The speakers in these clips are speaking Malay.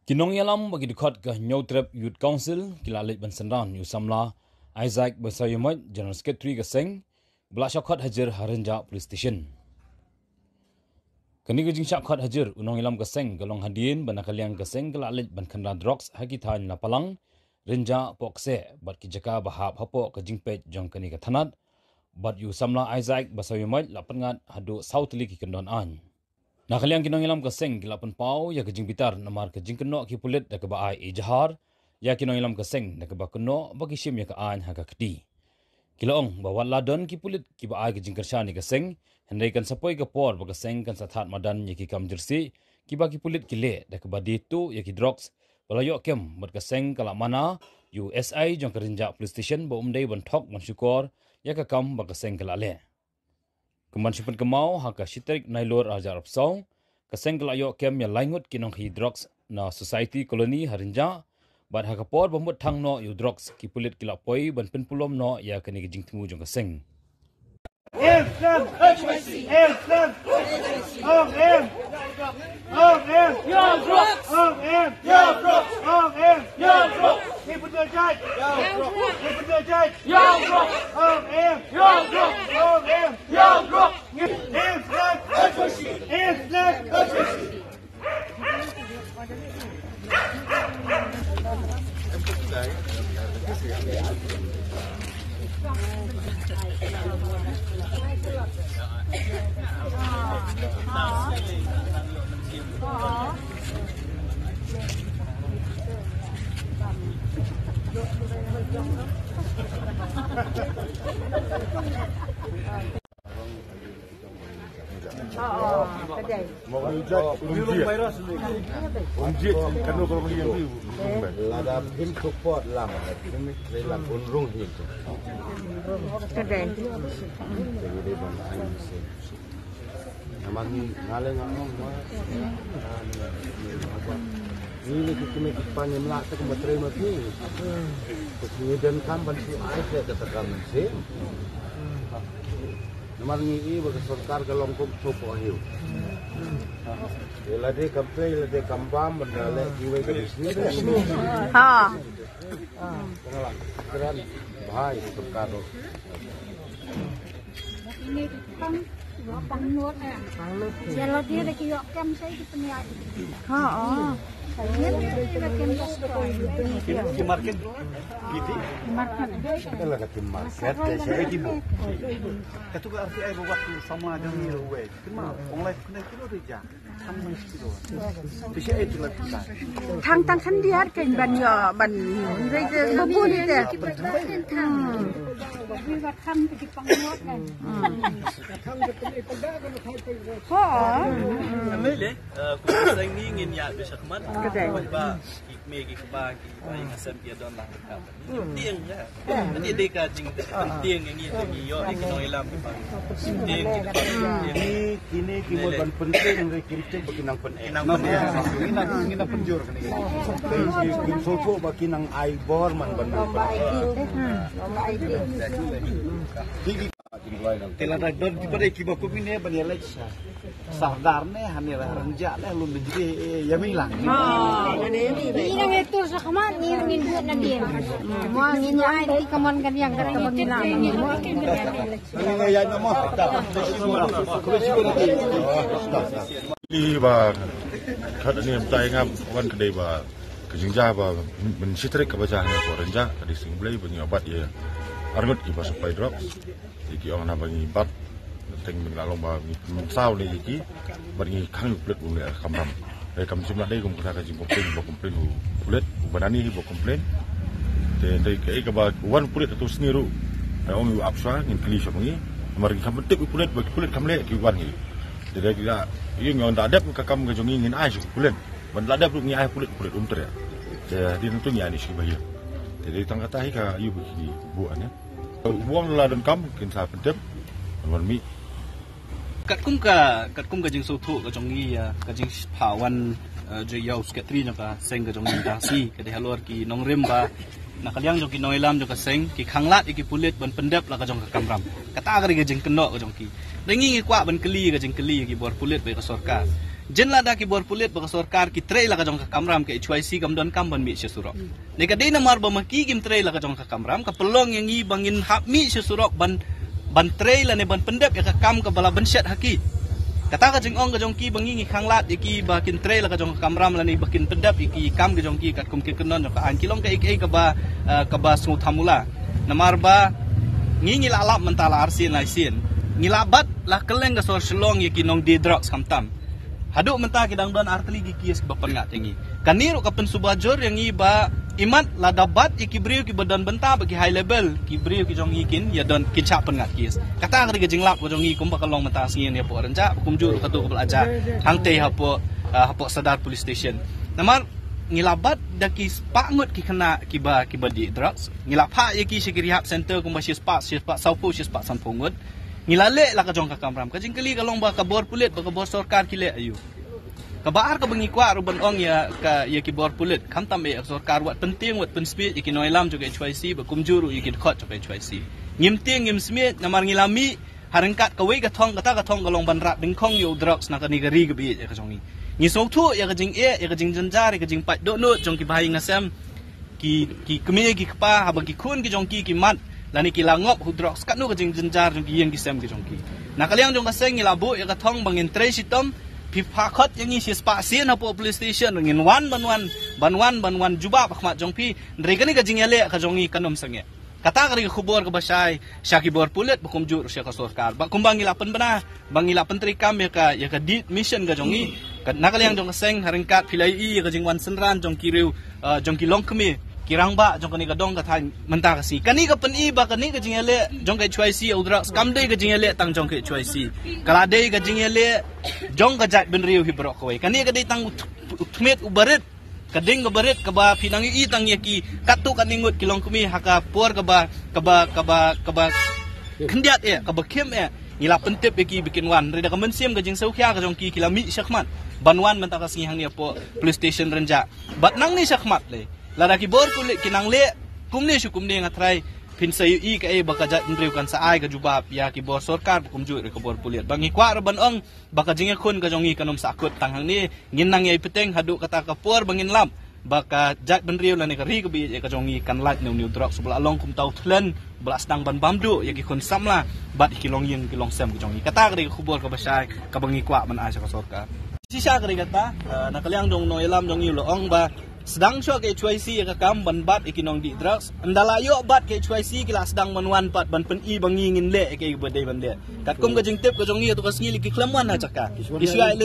Kinong yalam bagi dikot ke Nyautrep Youth Council kilalik bansendan yu samla Isaac Basayumot General Secretary Keseng belasyakat hajar Harenja Police Station. Kini kejing syakat hajar unong yalam Keseng galong hadin banakaliang Keseng kilalik bankendan drugs hakitan napalang Renja Pokse bat kijaka bahap hapo kejing pej jong kini ketanat bat yu samla Isaac Basayumot lapengat hadu Southli kikendon an. Nakaliang kinong ilam Keseng kilapan pau ya kejing bitar namar kejing keno ki pulit da keba ai jahar ya kinong ilam Keseng da keba keno bagi sim ya ka an ha ka kedi. Kilaong bawa ladon ki pulit ki ba ai kejing kersyani Keseng hendai kan sapoi ke por ba Keseng kan sathat madan ya ki kam jersi ki bagi pulit ki le da keba ditu ya ki drugs balayo kem bat Keseng kala mana USI jong Renja Police Station ba umdai ban thok man syukor ya ka kam ba Keseng kala le. Keman sipan kemau haka siterik nailor ajar apsau Keseng kelayo kem ya laingut kinong hi drugs na society koloni Harenja bat haka por bamut thang no yu drugs ki pulit kilapoi ban penpulom no ya kani kejing temu jong Keseng. Islam, Islam, your drugs, your drugs, your drugs, people to judge, people to judge, your drugs, your drugs, your drugs, Islam, Lada pin support lam, ini lam unrung itu. Kedai. Jadi bang, namanya ngalang ngomong, ini kita make panjang lah, kita berterima kasih. Kemudian kampan si Aisyah katakan sih. Namanya ini bagi sarkar kalau kau coba hiu. Lade kampai, lade kambam, benda kiwai ke bisnis. Ha. Kenapa? Keren, bahaya sarkar. Ini kan pangnut Kalau dia lagi yok kem saya di peniak. Ha. Oh. Saya lagi kem di market, gitu. market. Kalau kata market, saya ibu. Ketua RTI waktu sama dengan Mirway. Kenapa? Online kena kilo dia. Sama kilo. Bisa itu lah kita. Tang kan dia kan ban yo ban rei je babu ni je. Juga kan di pangnut kan. Ha. Amele, kusang ni ingin ya bisa kemat. Kedai. Ba, megi kebagi, bayi ngasem dia don lang dekat. Tiang ya. Nanti dia kajing tiang yang ini yo ikinong ilam pa. Tiang Kini keyboard ban penting dari kircek bagi nang pen. Ini nang penjur kan ini. Kim sopo bagi nang aibor man ban. Telah don di pada kiba pemine bani Alexa. Sardar ne hanira Harenja ne lum jadi yamilang. Ini yang itu sakaman ni ngin buat nanti. Mau ngin ya ini kaman kan yang kan kaman nila. Ini ya nama. Đi và thật là niềm tay ngam văn cái đây và cái chính gia và mình sẽ thấy cái bây giờ này của人家cáiสิ่งbeli banyak obat ya argut iba supply drugs iki orang nak bagi bat teng mengalong ba sao ni iki bagi khang kulit bule kamram dari kam jumlah đây cũng có cái komplain kulit banani hi komplain de dai kai ka ba wan kulit tu seniru orang yu apsa ngin kli so ngi mari kam betik kulit bagi kulit kam le ki wan ni jadi kita ini ngon adab ka kam ga jongi ngin ai kulit ban adab lu ngi ai kulit umter ya jadi tentunya ni sih bahaya jadi tang kata hi ka yu bagi buan ya buang ladon kam kin sa pentep wan mi kat kum ka jing sotu ka jongi ya ka jing pawan je yau sekretari ka seng ka jongi dasi ka de halor ki nongrem ba nakaliang jong ki noilam jong ka seng ki khanglat iki pulit ban pendep la ka jong ka kamram kata ka jing keno ka jong ki dengi ngi kwa ban keli ka jing keli ki bor pulit be ka sorka jen la da ki bor pulit ba sarkar ki trei la ka jong ka kamram ke HYC kam don kam ban mi se surok ne ka de na mar ba maki kim trei la ka jong ka kamram ka pelong yang i bangin hap mi se surok ban trei la ne ban pendep ya ka kam ka bala ban syat haki kata ka jing ong ka jong ki bangi khang lat ki ba kin trei la ka jong ka kamram la ne bakin pendep ki kam ka jong ki kat kum ki kenon ka an kilong ka ik ka ba su thamula namar ba ngi la lap mentala arsin lai sin ngilabat lah keleng ka sor selong ki nong di drugs kam tam haduk mentah kidang don arteli gi kies ba pengat tinggi kaniru ka pensubajor yang iba imat la dabat iki briu ki badan benta bagi high level ki briu ki jong ikin ya don kicap pengat kies kata ngri gejing lap ko jong i kum ba kalong mentah singin ya po renja kum jur ka tu ko belajar hang te hapo sadar police station namar ngilabat daki pangut ki kena kiba di drugs ngilap ha ki sikiri hap center kum ba spa saupo spa sanpungut ngilale la ka jong ka kamram ka jingkali ka long ba ka bor pulit ba ka bor sarkar kile ayu ka baar ka bangi kwa ruban ong ya ki bor pulit kam tambe sarkar wat penting wat penspeed iki noilam juga HYC ba kumjuru iki khot juga HYC ngimting ngim smit namar ngilami harengkat ka wei ka thong ka long ban rat dingkhong yo drugs na ka ni gari ka bi ka jong ni sok thu ya ka jing ya ka jing janjar ka jing pat do no jong ki bahai ngasam ki kemi ki kpa ha ba ki khun ki jong ki mat lani ki langop hudrox kat nu ka jing janjar jong ki yang ki sem ki jong ki na kaliang jong ka seng ilabu ya ka thong bangin tre sitom pi phakhat yang isi spa sin hapo police station ngin wan ban juba pakmat jong pi ndre ka jing yale ka jong i kanom sange kata kari khubor ka basai syaki bor pulet bakum jur sya ka sarkar ba kumbang ilapan bana bangila pentri kam ya ka di mission ka jong i na kaliang jong ka seng haringkat pilai i ka jing wan senran jong ki riu jong ki long kemi kirang ba jong kani ka dong ka than mentah ka si kani ka pen i ba kani ka jing yale jong ka HYC udra skam dei ka jing yale tang jong ka HYC kala dei ka jing yale jong ka jat ben riu hi brok koi kani ka dei tang thmet ubaret kading ka baret ka ba pinangi i tang yaki katu kaningut kilong kumi haka por ka ba kendiat e ka ba kem e ngila pentep yaki bikin wan reda ka mensim ka jing sau kya ka jong ki kilami syakmat banwan mentah ka sing hang ni po police station renja bat nang ni syakmat le ladaki bor kulit kinang le kumne shu kumne ngatrai pin sayu i ka e baka jat ndriu kan sa ai ka jubab ya ki bor sarkar kum ju re ka bor puliat bangi kwa ban ong baka jinge khun ka jongi kanom sakut tanghang ni nginang ye peteng hadu kata ka por bangin lam baka jat benriu lani ka ri ka bi ka jongi kan lat new drop sebala along kum tau thlen belas dang ban bamdu ya ki khun samla bat kilong yin kilong sam ka jongi kata ka ri khubor ka basai ka bangi kwa man ai ka sarkar sisa ka ri kata nakaliang dong noilam jongi lo ong ba sedang syok ke HYC ka kam ban bat ikinong di drugs andala yo bat ke HYC kila sedang manwan pat ban pen i bangingin le ke bedai bande kat kum ka jingtip ka jongi to ka ngili ki klamwan na chaka isu ai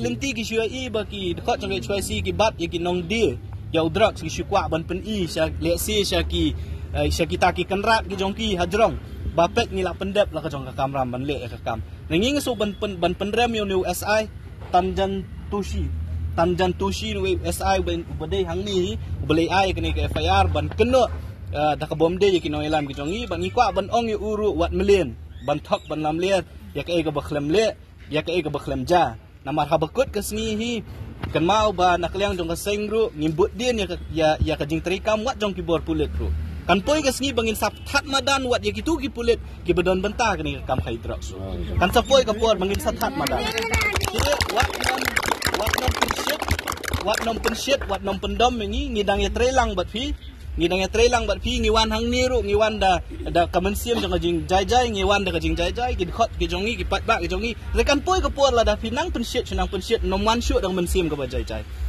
lenti ki i ba ki khot jong HYC ki bat ikinong di yo drugs ki kwa ban pen i sya le si sya ki ta ki kanrat ki jongki hajrong bapet ngila pendep la ka jong ka kamram ban le ka kam nging so ban pendrem yo new SI Tanjan Tushi we SI ubade hang ni ubale ai kini ke FIR ban keno da ka bomde ye kino elam ki jongi ban ikwa ban ong ye uru wat million ban thok ban lam le ya ka e ka bakhlem le ya ka e ka bakhlem ja namar ha bakut ke sngi hi kan mau ba nakliang jong ka sengru ngimbut din ya ka jing trikam wat jong ki bor pulet ru kan poi ke sngi bangin sap that madan wat ye ki tu ki pulet ki bedon benta kini kam khai drugs kan sapoi ka por bangin sap that madan wat nom pensyet wat nom pendom ini ngidang ya trelang bat pi ngiwan hang niru ngiwan da kamensiam jong jing jai ngiwan da jing jai ki khot ki jongi ki pat ba ki jongi rekan poi ka por la da pinang pensyet nom wan syu dang mensiam ka ba jai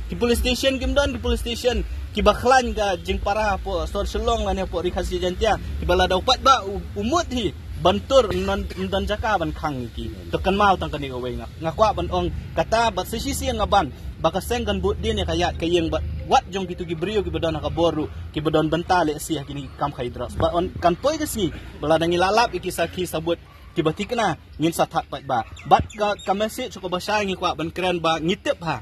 ki police station ki bakhlan ka jing para po sor selong la ne po rikhasi jantia ki bala da pat ba umut hi bantur non jaka ban khang ki to kan mau tang kani away ngakwa ban ong kata bat sisi ngaban baka senggan bud din ya kayat kayeng wat jong kitu ki brio ki bedon ka boru ki bedon bentale si kini kam khaidras ba on kan poi ke si bala dangi lalap iki saki sabut ki batikna ngin sathat pat ba bat ka message ko basai ngi kwa ban keren ba ngitep ha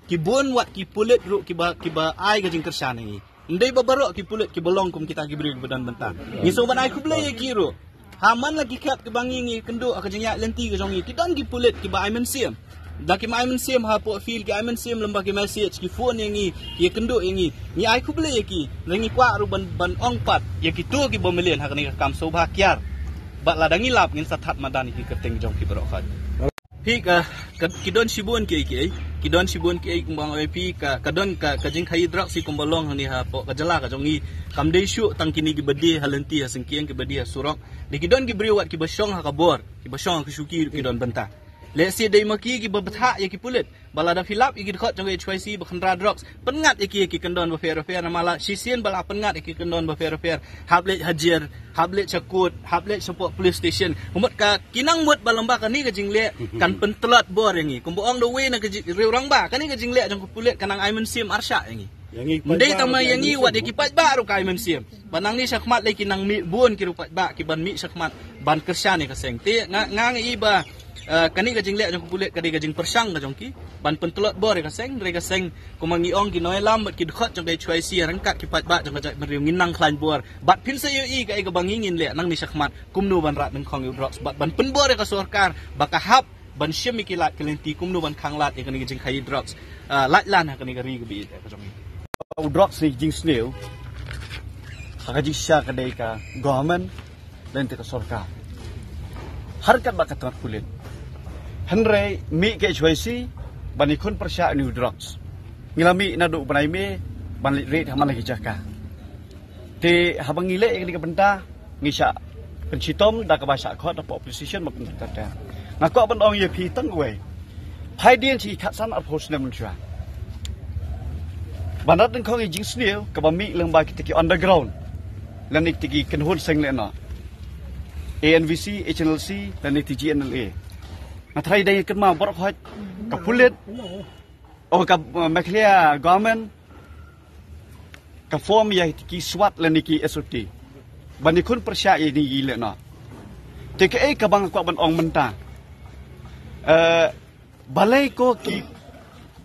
ki bon wat ki pulet ru ki ba ai ka jing kersane ni ndai ba baro ki pulet ki bolong kum kita ki brio ki bedon benta ngi so ban ai ku ble ki ru haman lagi kap ke bangingi kendo akajnya lenti ke jongi kidan ki pulet ki ba aimen sim daki ma aimen sim ha po feel ki aimen sim lembah ki message ki phone yang ki kendo yang ni ai ku bele ki rengi kwa ru ban ong pat ya ki tu ki bomelian ha kani kam so bhakyar ba ladangi lap ngin sathat madani ki keteng jong ki bro khat pi kidon sibun kidon sibun ke kumbang pi kadon jing khai drak si kumbalong ni ha po kajala ka jongi kamde shu tangkini ki bedi halanti ha sengkiang ki bedi ha surok di kidon ki beri wat ki basyong ha kabor ki basyong ki syuki kidon benta le si dai maki ki babtha ya ki pulit balada filap ki khot jong HYC bakhandra drugs pengat ki kendon ba fair mala sisien bala pengat ki kendon ba fair hable hajir hable cakut hable support police station umut ka kinang mut balamba kan ni ka jingle kan pentelat bor yangi kumboong do we na ka riurang ba kan ni ka jingle jong pulit kanang aimen sim arsha yangi ndai tama yangi wat ki pat ba ru ka aimen sim banang ni sakmat le kinang mi bun ki ru pat ba ki ban mi sakmat ban kersya ni ka seng te ngang iba kani ka jingle jong pulit kadi ka jing persang ka jong ki ban pentelot bor ka seng re ka seng kumangi ong ki noi lam ki khot jong dai chwai si rangkat ki pat ba jong ka meriu nginang klan bor bat pin se yu ka ga bangingin le nang ni sakmat kumnu ban rat nang khong yu drops bat ban pen bor ka sorkar baka hap ban syemi ki lat kelenti kumnu ban khang lat ka ni jing khai drops lat lan ka ni ka ri ka bi ka jong ni drops ni jing sneu ka jing sha ka dai ka government dan ka sorkar harkat ba ka tat pulit Henry mi ke HYC bani kun persya new drugs ngilami nadu banai me ban rate haman lagi jaka te habang ngile yang dikabenta ngisa pensitom da ka basa khot da opposition ma pentar ngako ban ong ye phi tang we phai dien chi khatsan ar phos nem chwa banat den khong jing sneu ka ba mi leng ba ki underground lan ik tiki ken hon seng le na ANVC HNLC dan TGNLA Natrai dai kema bor khot ka pulit o ka maklia government ka form ya ki swat lan ki SOT bani kun persya ini gile na te ka bang ko ban ong menta balai ko ki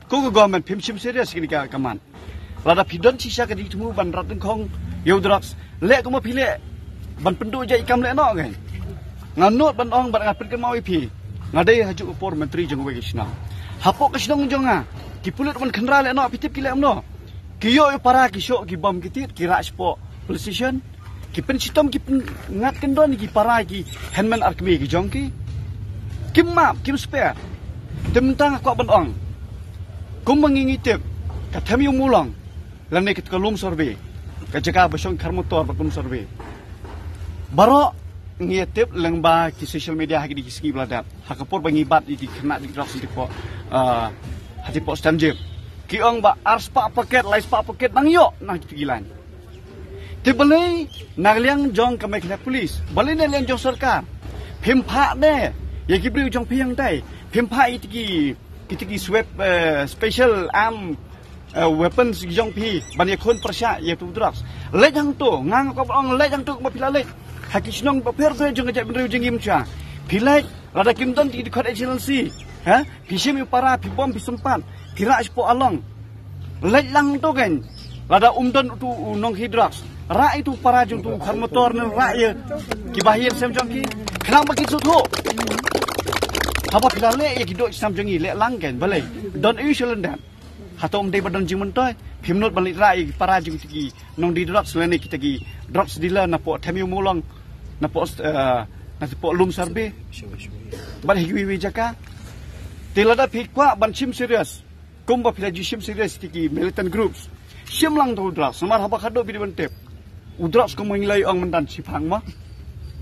ko government phim sim serious ki ka kaman lada pidon sisa ka di temu ban rat khong yo drugs le ko ma phile ban pendu ja ikam le no ngai nganot ban ong ban ngapin ke mau ipi ngadai hajuk upor menteri jeng wegisna hapok kesnong jonga ki pulut man khandra le no pitip ki le amno ki yo para ki syok ki bom kitit ki rak sport police station ki pen sitom ki ngat kendon ki para ki handman arkmi ki jongki kim map kim spare temtang ko ban ong kum mangingi tip ka tham yung mulong lan ne kit kolum survey ka jaga basong karmotor bakum survey baro ngiatip lengba ki social media hagi di segi belada hakapor bangibat di kena di drop di po hati po stanjip ki ong ba arspa paket lais pa paket nang yo nang tigilan tibelei nagliang jong ka mekna police balai ne liang jong sarkar phimpa ne ye ki bri jong phiang tai phimpa itiki swap special arm weapons jong phi ban ye khon persya ye tu drugs le jang tu ngang ko ong le jang tu ba pilale Hakisnong paper tu jeng ajak bendera jeng imcha. Pilai lada kimton di khot HNLC. Ha? Pisim para pibom pisempan. Kira ispo along. Lej lang tu kan. Lada umdon tu nong hidrox. Ra itu para jeng tu khar motor ne ra ye. Ki bahir sem jong ki. Kenang bagi sutu. Haba pilale ye kidok sam jengi le lang kan balai. Don usual dan. Hatom dei badon jing mentoy. Pimnot balik ra ye para jeng tiki nong di drugs lene kita ki drugs dealer na po thamiu mulong na po lum sarbe ban hiwi jaka tilada phikwa ban sim serious kumba philaji sim serious tiki militant groups sim lang tu drugs samar haba khado bi bentep udrugs ko menglai ong mendan sipang ma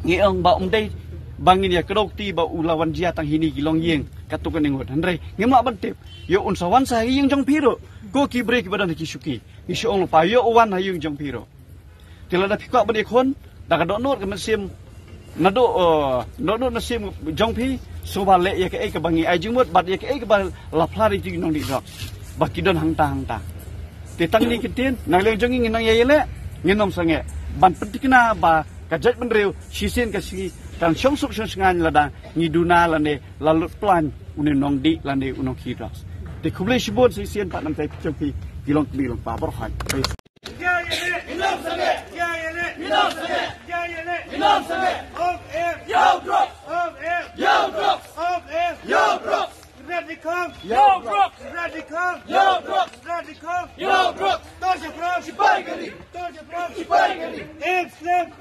ngi ong ba dei bangin ya kedok ti ba ulawan jia tang hini gilong yeng katukan ingot handrai ngema bentep yo unsawan sa yeng jong piro ko ki break badan ki suki isu ong pa yo wan hayung jong piro tilada phikwa ban ekon da ka donor ke mesim nado nasim jongpi soba le ye ke bangi ajimut bat ye ke ba la plari ti nong di dok bakidon hangta te tangni kitin nang leng jongi nang ye le nginom sange ban pentikna ba kajat benreu sisin ka si kan songsuk songan lada ngiduna lane lalut plan unin nong di lane unong kidos te kuble sibon sisen pat nam tai jongpi bilong pa borhan Handslip,